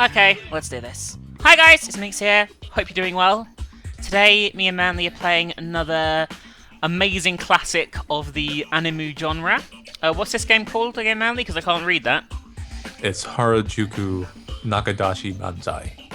Okay, let's do this. Hi guys, it's Minx here. Hope you're doing well. Today, me and Manly are playing another amazing classic of the anime genre. What's this game called again, Manly? Because I can't read that. It's Harajuku Nakadashi Banzai,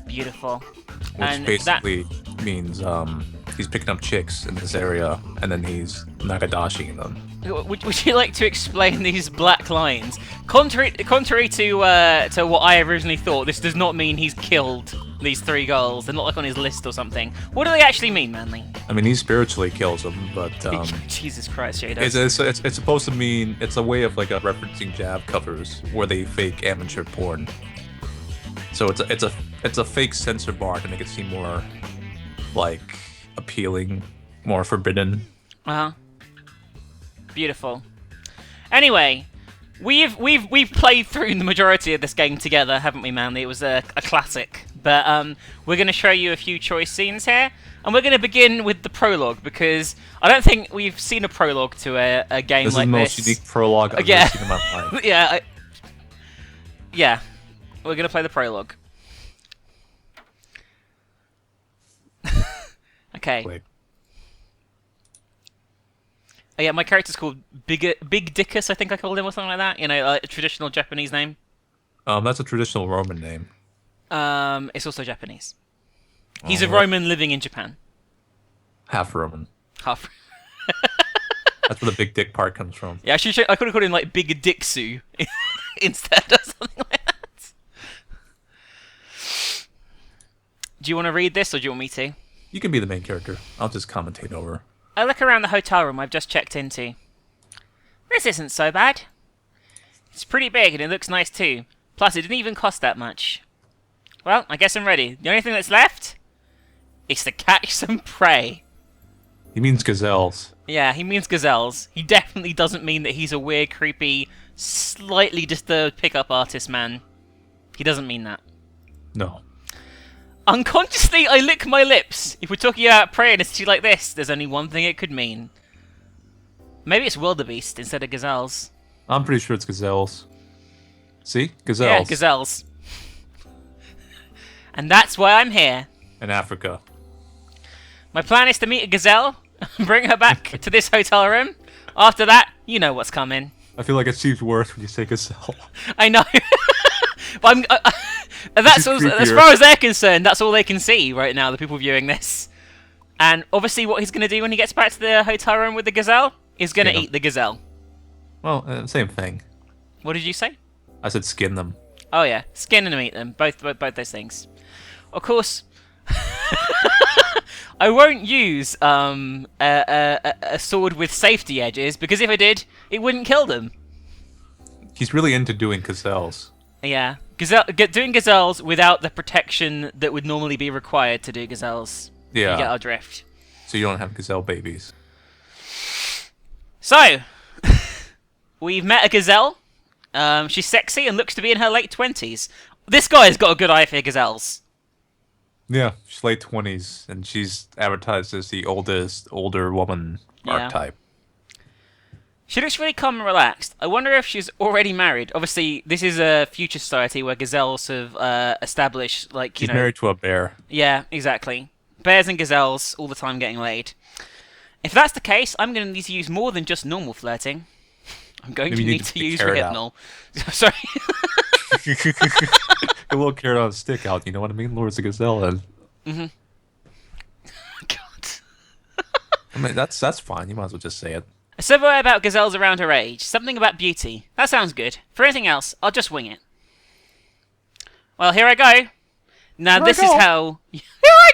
Beautiful. which And basically means he's picking up chicks in this area, and then he's Nakadashiing them. Would you like to explain these black lines? Contrary to what I originally thought, this does not mean he's killed these three girls. They're not like on his list or something. What do they actually mean, Manly? I mean, he spiritually kills them, but Jesus Christ, yeah, he does. it's supposed to mean it's a way of like referencing jab covers where they fake amateur porn. So it's a fake censor bar to make it seem more like appealing, more forbidden. Uh-huh. Beautiful. Anyway, we've played through the majority of this game together, haven't we, Manly? It was a classic. But we're going to show you a few choice scenes here, and we're going to begin with the prologue because I don't think we've seen a prologue to a game This is like the this. most unique prologue I've Yeah. ever seen in my life. Yeah, we're going to play the prologue. Okay. Wait. Oh, yeah, my character's called Big Dickus, I think I called him, or something like that. You know, like a traditional Japanese name. That's a traditional Roman name. It's also Japanese. He's a Alright. Roman living in Japan. Half Roman. Half. That's where the big dick part comes from. Yeah, I could have called him like Big Dixu instead, or something like that. Do you want to read this, or do you want me to? You can be the main character. I'll just commentate over. I look around the hotel room I've just checked into. This isn't so bad. It's pretty big and it looks nice too. Plus, it didn't even cost that much. Well, I guess I'm ready. The only thing that's left is to catch some prey. He means gazelles. Yeah, he means gazelles. He definitely doesn't mean that he's a weird, creepy, slightly disturbed pickup artist man. He doesn't mean that. No. Unconsciously, I lick my lips. If we're talking about prey in a city like this, there's only one thing it could mean. Maybe it's wildebeest instead of gazelles. I'm pretty sure it's gazelles. See? Gazelles. Yeah, gazelles. And that's why I'm here. In Africa. My plan is to meet a gazelle, bring her back to this hotel room. After that, you know what's coming. I feel like it seems worse when you say gazelle. I know. But that's is as creepier. far as they're concerned, that's all they can see right now, the people viewing this. And obviously what he's going to do when he gets back to the hotel room with the gazelle is going to Yeah. eat the gazelle. Well, same thing. What did you say? I said skin them. Oh yeah, skin and eat them. Both those things. Of course, I won't use a sword with safety edges because if I did, it wouldn't kill them. He's really into doing gazelles. Yeah, doing gazelles without the protection that would normally be required to do gazelles. Yeah. You get our drift. So you don't have gazelle babies. So, we've met a gazelle. She's sexy and looks to be in her late 20s. This guy's got a good eye for gazelles. Yeah, she's late 20s, and she's advertised as the older woman Yeah. archetype. She looks really calm and relaxed. I wonder if she's already married. Obviously, this is a future society where gazelles have established, like, you She's know... married to a bear. Yeah, exactly. Bears and gazelles all the time getting laid. If that's the case, I'm going to need to use more than just normal flirting. I'm going Maybe to you need to take use carrot rehypnol. Sorry. A little carrot on a stick out, you know what I mean? Lures the gazelle in. God. I mean, that's fine. You might as well just say it. A survey about gazelles around her age. Something about beauty. That sounds good. For anything else, I'll just wing it. Well, here I go. Now, Here I this is go. how...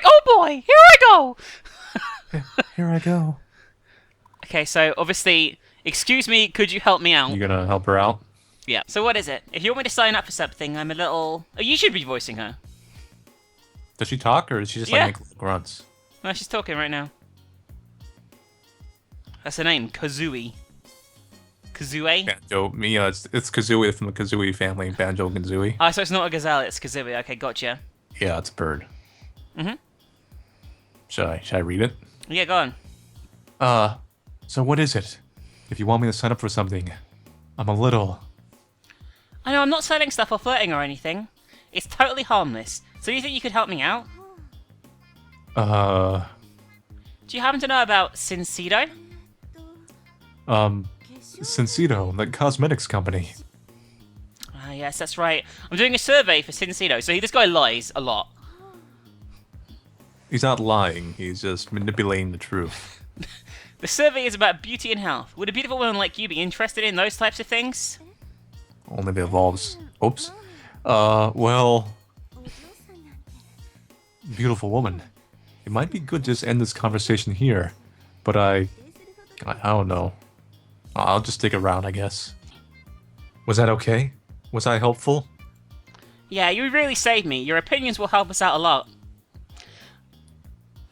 Oh boy! Here I go! Here I go. Okay, so obviously... Excuse me, could you help me out? You gonna help her out? Yeah. So what is it? If you want me to sign up for something, I'm a little... Oh, you should be voicing her. Does she talk, or does she just Yeah. like make grunts? No, she's talking right now. That's her name, Kazooie. Kazooie? Banjo. Yeah, it's Kazooie from the Kazooie family. Banjo and Kazooie. Oh, so it's not a gazelle, it's Kazooie. Okay, gotcha. Yeah, it's a bird. Mhm. Should I read it? Yeah, go on. So what is it? If you want me to sign up for something, I'm a little... I know I'm not selling stuff or flirting or anything. It's totally harmless. So do you think you could help me out? Do you happen to know about Sincedo? Sensito, the cosmetics company. Ah, yes, that's right. I'm doing a survey for Sincedo. So this guy lies a lot. He's not lying, he's just manipulating the truth. The survey is about beauty and health. Would a beautiful woman like you be interested in those types of things? Only if it involves... Oops. Well... Beautiful woman. It might be good to just end this conversation here, but I don't know. I'll just stick around, I guess. Was that okay? Was I helpful? Yeah, you really saved me. Your opinions will help us out a lot.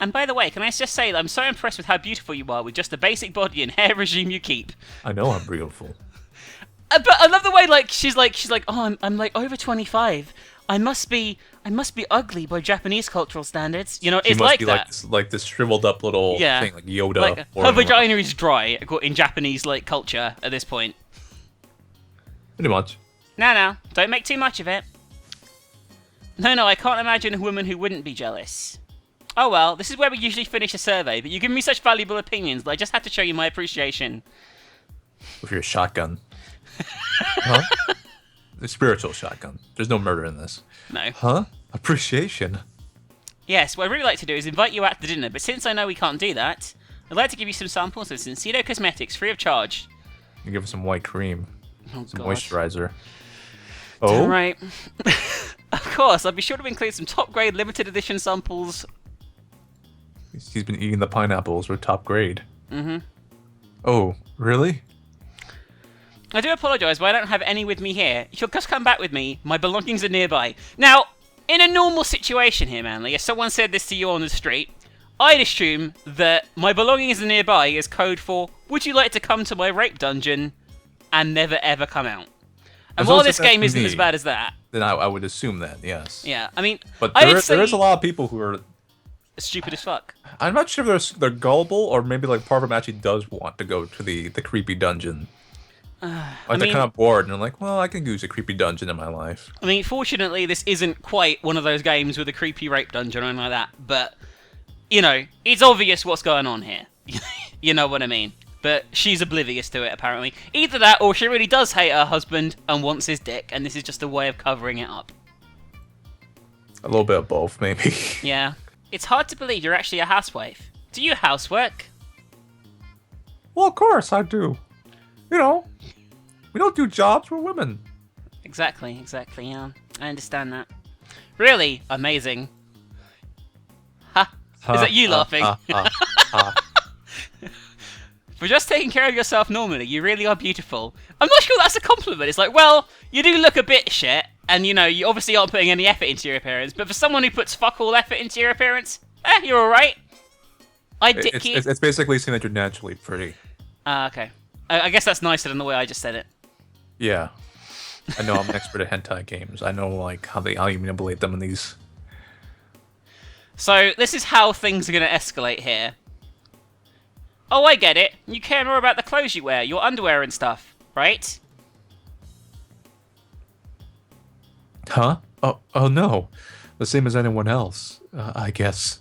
And by the way, can I just say that I'm so impressed with how beautiful you are with just the basic body and hair regime you keep. I know I'm beautiful. But I love the way she's like, oh, I'm like over 25. I must be ugly by Japanese cultural standards. You know, it's like that. Like this shriveled up little thing, like Yoda. Like, her vagina is dry in Japanese like culture at this point. Pretty much. No, don't make too much of it. No, I can't imagine a woman who wouldn't be jealous. Oh well, this is where we usually finish a survey, but you give me such valuable opinions that I just had to show you my appreciation. With your shotgun. Huh? The spiritual shotgun. There's no murder in this. No. Huh? Appreciation? Yes, what I'd really like to do is invite you out to dinner, but since I know we can't do that, I'd like to give you some samples of Sincedo Cosmetics free of charge. You give us some white cream. Oh, some God. Moisturizer. Oh? Right. Of course, I'll be sure to include some top-grade limited edition samples. He's been eating the pineapples. We're top grade. Mm-hmm. Oh, really? I do apologise, but I don't have any with me here. You'll just come back with me. My belongings are nearby. Now, in a normal situation here, Manly, if someone said this to you on the street, I'd assume that my belongings are nearby is code for, would you like to come to my rape dungeon and never ever come out? And while this game isn't as bad as that... Then I would assume that, yes. Yeah, I mean... But there is a lot of people who are... stupid as fuck. I'm not sure if they're gullible, or maybe like part of them actually does want to go to the creepy dungeon. Like they're kind of bored, and they're like, well, I can use a creepy dungeon in my life. I mean, fortunately, this isn't quite one of those games with a creepy rape dungeon or anything like that, but, you know, it's obvious what's going on here. You know what I mean? But she's oblivious to it, apparently. Either that, or she really does hate her husband and wants his dick, and this is just a way of covering it up. A little bit of both, maybe. Yeah. It's hard to believe you're actually a housewife. Do you housework? Well, of course I do. You know, we don't do jobs, we're women. Exactly, yeah. I understand that. Really? Amazing. Ha! Is that you laughing? For just taking care of yourself normally, you really are beautiful. I'm not sure that's a compliment. It's like, well, you do look a bit shit, and you know, you obviously aren't putting any effort into your appearance, but for someone who puts fuck all effort into your appearance, you're alright. It's basically saying that you're naturally pretty. Okay. I guess that's nicer than the way I just said it. Yeah. I know I'm an expert at hentai games. I know like how you manipulate them in these. So this is how things are going to escalate here. Oh, I get it. You care more about the clothes you wear, your underwear and stuff, right? Huh? Oh no. The same as anyone else, I guess.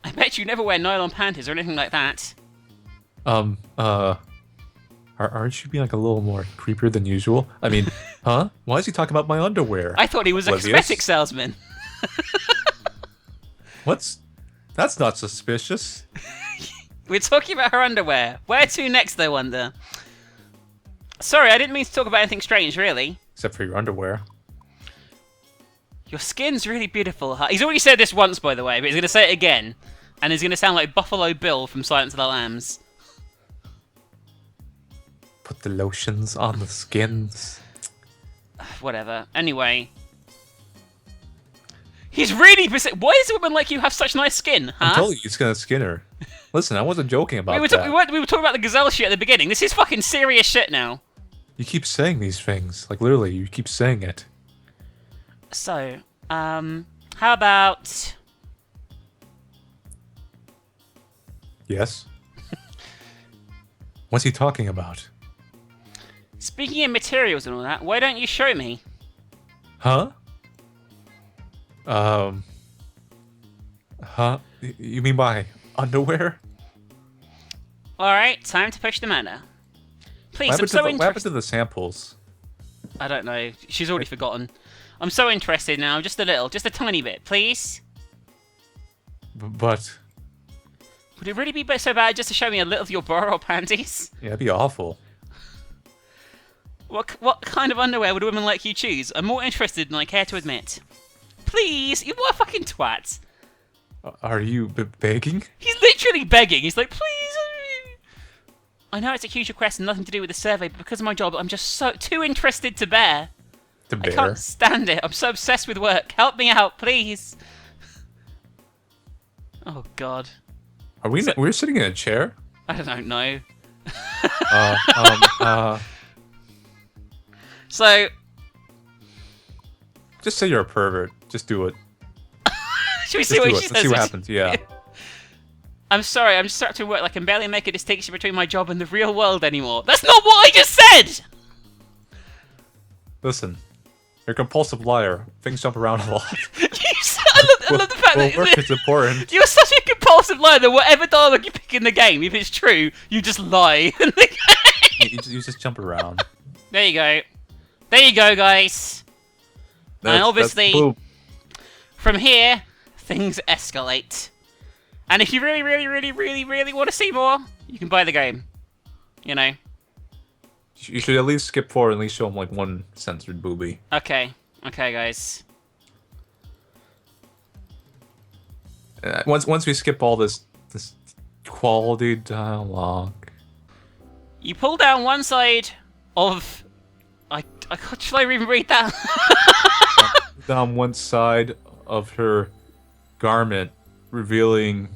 I bet you never wear nylon panties or anything like that. Aren't you being like a little more creepier than usual? I mean, huh? Why is he talking about my underwear? I thought he was a cosmetic salesman. That's not suspicious. We're talking about her underwear. Where to next, I wonder? Sorry, I didn't mean to talk about anything strange, really. Except for your underwear. Your skin's really beautiful. He's already said this once, by the way, but he's going to say it again. And he's going to sound like Buffalo Bill from Silence of the Lambs. Put the lotions on the skins. Whatever. Anyway. He's really... Why does a woman like you have such nice skin, huh? I told you he's gonna skin her. Listen, I wasn't joking about that. We were talking about the Gazelle shit at the beginning. This is fucking serious shit now. You keep saying these things. Like, literally, you keep saying it. So, how about... Yes? What's he talking about? Speaking of materials and all that, why don't you show me? Huh? Um. Huh? You mean by underwear? Alright, time to push the mana. Please, I'm so What happened interested. to the samples? I don't know. She's already forgotten. I'm so interested now, just a little, just a tiny bit, please. But Would it really be so bad just to show me a little of your bra panties? yeah, it'd be awful. What kind of underwear would a woman like you choose? I'm more interested than I care to admit. Please, you what a fucking twat. Are you begging? He's literally begging. He's like, please. I know it's a huge request and nothing to do with the survey, but because of my job, I'm just so too interested to bear. To I bear? can't stand it. I'm so obsessed with work. Help me out, please. Oh God. Are we? We're sitting in a chair. I don't know. Uh. So, Just say you're a pervert. Just do it. should we Just see what do she it. says? Let's see what happens. Yeah. I'm sorry, I'm stuck to work. I can barely make a distinction between my job and the real world anymore. That's not what I just said! Listen, you're a compulsive liar. Things jump around a lot. I love the fact Well, that work is important. you're such a compulsive liar that whatever dialogue you pick in the game, if it's true, you just lie. You just jump around. There you go. There you go, guys. And obviously, boop. from here, things escalate. And if you really, really, really, really, really want to see more, you can buy the game. You know. You should at least skip forward and at least show them like one censored booby. Okay. Okay, guys. Once we skip all this quality dialogue. You pull down one side of... Should I even read that? Down one side of her garment, revealing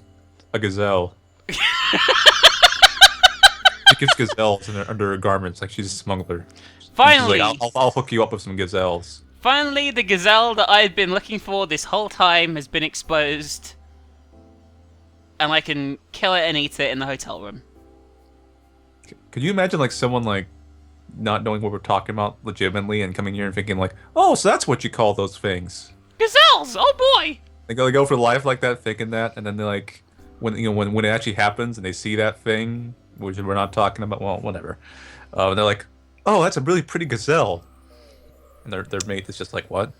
a gazelle. She gives gazelles under her garments, like she's a smuggler. Finally! Like, I'll hook you up with some gazelles. Finally, the gazelle that I've been looking for this whole time has been exposed. And I can kill it and eat it in the hotel room. Could you imagine like someone like not knowing what we're talking about legitimately and coming here and thinking like, oh, so that's what you call those things? Gazelles! Oh boy! They go for life like that, thinking that, and then they're like, when it actually happens and they see that thing, which we're not talking about, well, whatever. They're like, oh, that's a really pretty gazelle, and their mate is just like, what?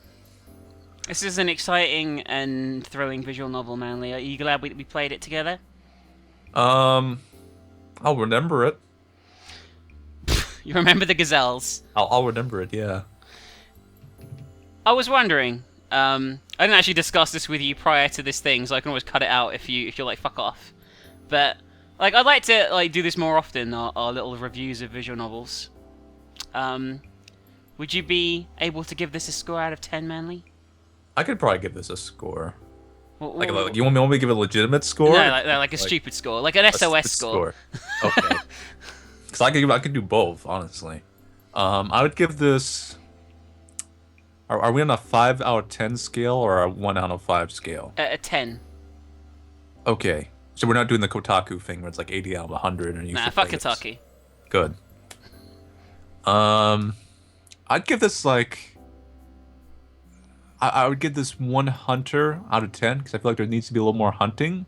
This is an exciting and thrilling visual novel, Manly. Are you glad we played it together? I'll remember it. You remember the gazelles? I'll remember it. Yeah. I was wondering. I didn't actually discuss this with you prior to this thing, so I can always cut it out if you're like fuck off. But like, I'd like to like do this more often. Our little reviews of visual novels. Would you be able to give this a score out of 10, Manly? I could probably give this a score. Like, You want me to give it a legitimate score? No, like a stupid score, like an SOS score. Okay. Because I could do both, honestly. I would give this. Are we on a 5 out of 10 scale or a 1 out of 5 scale? A 10. Okay. So we're not doing the Kotaku thing where it's like 80 out of 100 and you. Nah, fuck Kotaku. Good. I'd give this like. I would give this 1 hunter out of 10 because I feel like there needs to be a little more hunting.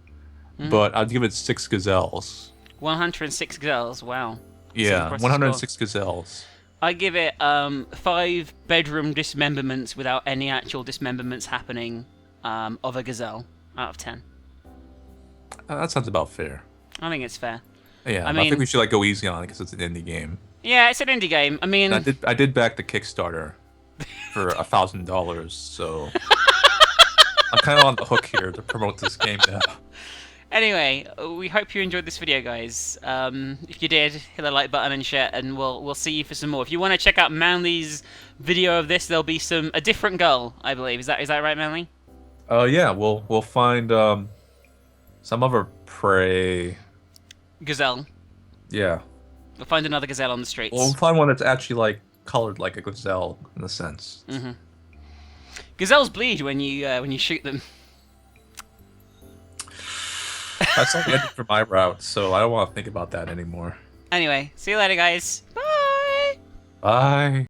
But I'd give it 6 gazelles. 106 gazelles. Wow. Yeah, 106 gazelles. I give it 5 bedroom dismemberments without any actual dismemberments happening of a gazelle out of 10. That sounds about fair. I think it's fair. Yeah, I I think we should like go easy on it because it's an indie game. Yeah, it's an indie game. I mean, And I did back the Kickstarter for $1,000, so I'm kind of on the hook here to promote this game now. Anyway, we hope you enjoyed this video, guys. If you did, hit the like button and share, and we'll see you for some more. If you want to check out Manly's video of this, there'll be a different girl, I believe. Is that right, Manly? Yeah, we'll find some other prey. Gazelle. Yeah. We'll find another gazelle on the streets. We'll find one that's actually like colored like a gazelle in a sense. Gazelles bleed when you shoot them. That's not the ending for my route, so I don't want to think about that anymore. Anyway, see you later, guys. Bye. Bye.